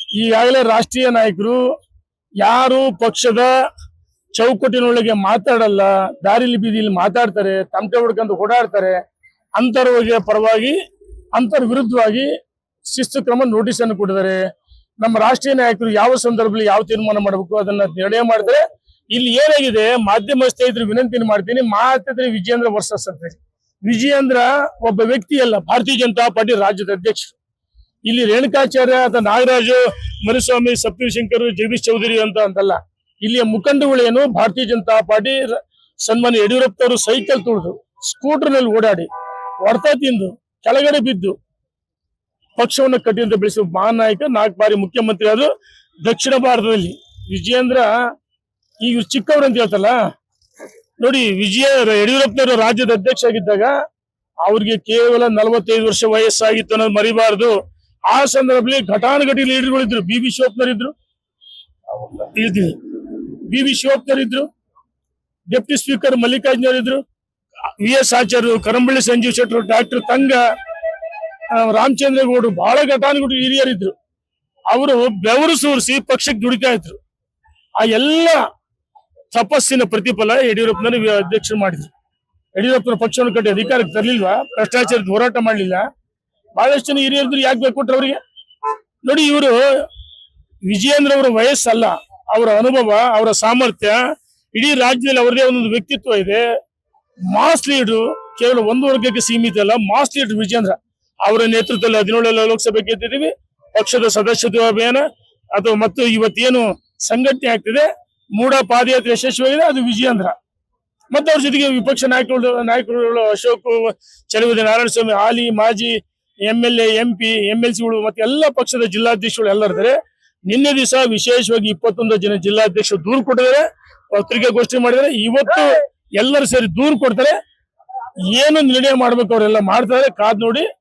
ಈಗಾಗಲೇ ರಾಷ್ಟ್ರೀಯ ನಾಯಕರು ಯಾರು ಪಕ್ಷದ ಚೌಕಟ್ಟಿನೊಳಗೆ ಮಾತಾಡಲ್ಲ, ದಾರಿಲಿ ಬೀದಿಲಿ ಮಾತಾಡ್ತಾರೆ, ತಮಟೆ ಹೊಡ್ಕೊಂಡು ಓಡಾಡ್ತಾರೆ, ಅಂತರವಾಗಿ ಪರವಾಗಿ ಅಂತರ ವಿರುದ್ಧವಾಗಿ ಶಿಸ್ತು ಕ್ರಮ ನೋಟಿಸ್ ಅನ್ನು ಕೊಟ್ಟಿದ್ದಾರೆ. ನಮ್ಮ ರಾಷ್ಟ್ರೀಯ ನಾಯಕರು ಯಾವ ಸಂದರ್ಭದಲ್ಲಿ ಯಾವ ತೀರ್ಮಾನ ಮಾಡಬೇಕು ಅದನ್ನ ನಿರ್ಣಯ ಮಾಡ್ತಾರೆ. ಇಲ್ಲಿ ಏನಾಗಿದೆ, ಮಾಧ್ಯಮ ಸ್ನೇಹಿತರು ವಿನಂತಿಯನ್ನು ಮಾಡ್ತೀನಿ, ಮಾತಾಡಿದ್ರೆ ವಿಜಯೇಂದ್ರ ವರ್ಸಸ್ ಅಂತ. ವಿಜಯೇಂದ್ರ ಒಬ್ಬ ವ್ಯಕ್ತಿ ಅಲ್ಲ, ಭಾರತೀಯ ಜನತಾ ಪಾರ್ಟಿ ರಾಜ್ಯದ ಅಧ್ಯಕ್ಷರು. ಇಲ್ಲಿ ರೇಣುಕಾಚಾರ್ಯ ಅಥವಾ ನಾಗರಾಜು, ಮರುಸ್ವಾಮಿ, ಸಪ್ತಗಿರಿ ಶಂಕರ್, ಜಗದೀಶ್ ಚೌಧರಿ ಅಂತಲ್ಲ. ಇಲ್ಲಿಯ ಮುಖಂಡಗಳೇನು, ಭಾರತೀಯ ಜನತಾ ಪಾರ್ಟಿ ಸನ್ಮಾನ್ಯ ಯಡಿಯೂರಪ್ಪ ಅವರು ಸೈಕಲ್ ತುಳಿದು ಸ್ಕೂಟರ್ ನಲ್ಲಿ ಓಡಾಡಿ ಹೊಡೆತ ತಿಂದು ಕೆಳಗಡೆ ಬಿದ್ದು ಪಕ್ಷವನ್ನು ಕಟ್ಟಿಂದ ಬೆಳೆಸುವ ಮಹಾನ್ ನಾಯಕ, 4 ಬಾರಿ ಮುಖ್ಯಮಂತ್ರಿ ಆದ್ರು ದಕ್ಷಿಣ ಭಾರತದಲ್ಲಿ. ವಿಜಯೇಂದ್ರ ಈಗ ಚಿಕ್ಕವರು ಅಂತ ಹೇಳ್ತಲ್ಲ ನೋಡಿ, ಯಡಿಯೂರಪ್ಪನವರು ರಾಜ್ಯದ ಅಧ್ಯಕ್ಷ ಆಗಿದ್ದಾಗ ಅವ್ರಿಗೆ ಕೇವಲ 45 ವರ್ಷ ವಯಸ್ಸಾಗಿತ್ತು ಅನ್ನೋದು ಮರಿಬಾರದು. ಆ ಸಂದರ್ಭದಲ್ಲಿ ಘಟಾನುಘಟಿ ಲೀಡರ್ಗಳಿದ್ರು. ಬಿ ಶಿವಪ್ಪನವರು ಇದ್ರು, ಬಿ ಶಿವಪ್ಪನವರು ಇದ್ರು, ಡೆಪ್ಟಿ ಸ್ಪೀಕರ್ ಮಲ್ಲಿಕಾರ್ಜುನವರು ಇದ್ರು, ವಿ.ಎಸ್. ಆಚಾರ್ಯರು, ಕರಂಬಳ್ಳಿ ಸಂಜೀವ್ ಶೆಟ್ಟರು, ಡಾಕ್ಟರ್ ತಂಗ, ರಾಮಚಂದ್ರ ಗೌಡರು, ಬಹಳ ಘಟಾನುಘಟಿ ಹಿರಿಯರಿದ್ರು. ಅವರು ಬೆವರು ಸೂರಿಸಿ ಪಕ್ಷಕ್ಕೆ ದುಡಿತಾ ಇದ್ರು. ಆ ಎಲ್ಲ ತಪಸ್ಸಿನ ಪ್ರತಿಫಲ ಯಡಿಯೂರಪ್ಪನವರು ಅಧ್ಯಕ್ಷರು ಮಾಡಿದ್ರು. ಯಡಿಯೂರಪ್ಪನ ಪಕ್ಷವನ್ನು ಕಟ್ಟಿ ಅಧಿಕಾರಕ್ಕೆ ತರಲಿಲ್ವಾ? ಭ್ರಷ್ಟಾಚಾರದ ಹೋರಾಟ ಮಾಡಲಿಲ್ಲ? ಬಹಳಷ್ಟು ಜನ ಹಿರಿಯರಿದ್ರು, ಯಾಕೆ ಬೇಕು ಕೊಟ್ರು ಅವರಿಗೆ? ನೋಡಿ, ಇವರು ವಿಜಯೇಂದ್ರ ಅವರ ವಯಸ್ಸಲ್ಲ, ಅವರ ಅನುಭವ, ಅವರ ಸಾಮರ್ಥ್ಯ, ಇಡೀ ರಾಜ್ಯದಲ್ಲಿ ಅವರದೇ ಒಂದೊಂದು ವ್ಯಕ್ತಿತ್ವ ಇದೆ. ಮಾಸ್ ಲೀಡರ್, ಕೇವಲ ಒಂದು ವರ್ಗಕ್ಕೆ ಸೀಮಿತ ಅಲ್ಲ, ಮಾಸ್ ಲೀಡರ್ ವಿಜಯೇಂದ್ರ. ಅವರ ನೇತೃತ್ವದಲ್ಲಿ 17 ಲೋಕಸಭೆ ಗೆದ್ದಿದ್ದೀವಿ. ಪಕ್ಷದ ಸದಸ್ಯತ್ವ ಅಭಿಯಾನ ಅಥವಾ ಮತ್ತು ಇವತ್ತೇನು ಸಂಘಟನೆ ಆಗ್ತಿದೆ, ಮೂಡ ಪಾದಯಾತ್ರೆ ಯಶಸ್ವಿಯಾಗಿದೆ, ಅದು ವಿಜಯೇಂದ್ರ. ಮತ್ತೆ ಅವ್ರ ಜೊತೆಗೆ ವಿಪಕ್ಷ ನಾಯಕರು ಅಶೋಕ್, ಚಲುವದಿ ನಾರಾಯಣಸ್ವಾಮಿ, ಹಾಲಿ ಮಾಜಿ MLA, MP, MLCಗಳು ಮತ್ತೆ ಎಲ್ಲ ಪಕ್ಷದ ಜಿಲ್ಲಾಧ್ಯಕ್ಷಗಳು ಎಲ್ಲ ಇರ್ತಾರೆ. ನಿನ್ನೆ ದಿವಸ ವಿಶೇಷವಾಗಿ 21 ಜನ ಜಿಲ್ಲಾಧ್ಯಕ್ಷರು ದೂರು ಕೊಟ್ಟಿದ್ದಾರೆ, ಪತ್ರಿಕಾಗೋಷ್ಠಿ ಮಾಡಿದ್ದಾರೆ. ಇವತ್ತು ಎಲ್ಲರೂ ಸೇರಿ ದೂರು ಕೊಡ್ತಾರೆ. ಏನು ನಿರ್ಣಯ ಮಾಡ್ಬೇಕು ಅವರೆಲ್ಲ ಮಾಡ್ತಾರೆ, ಕಾದ್ ನೋಡಿ.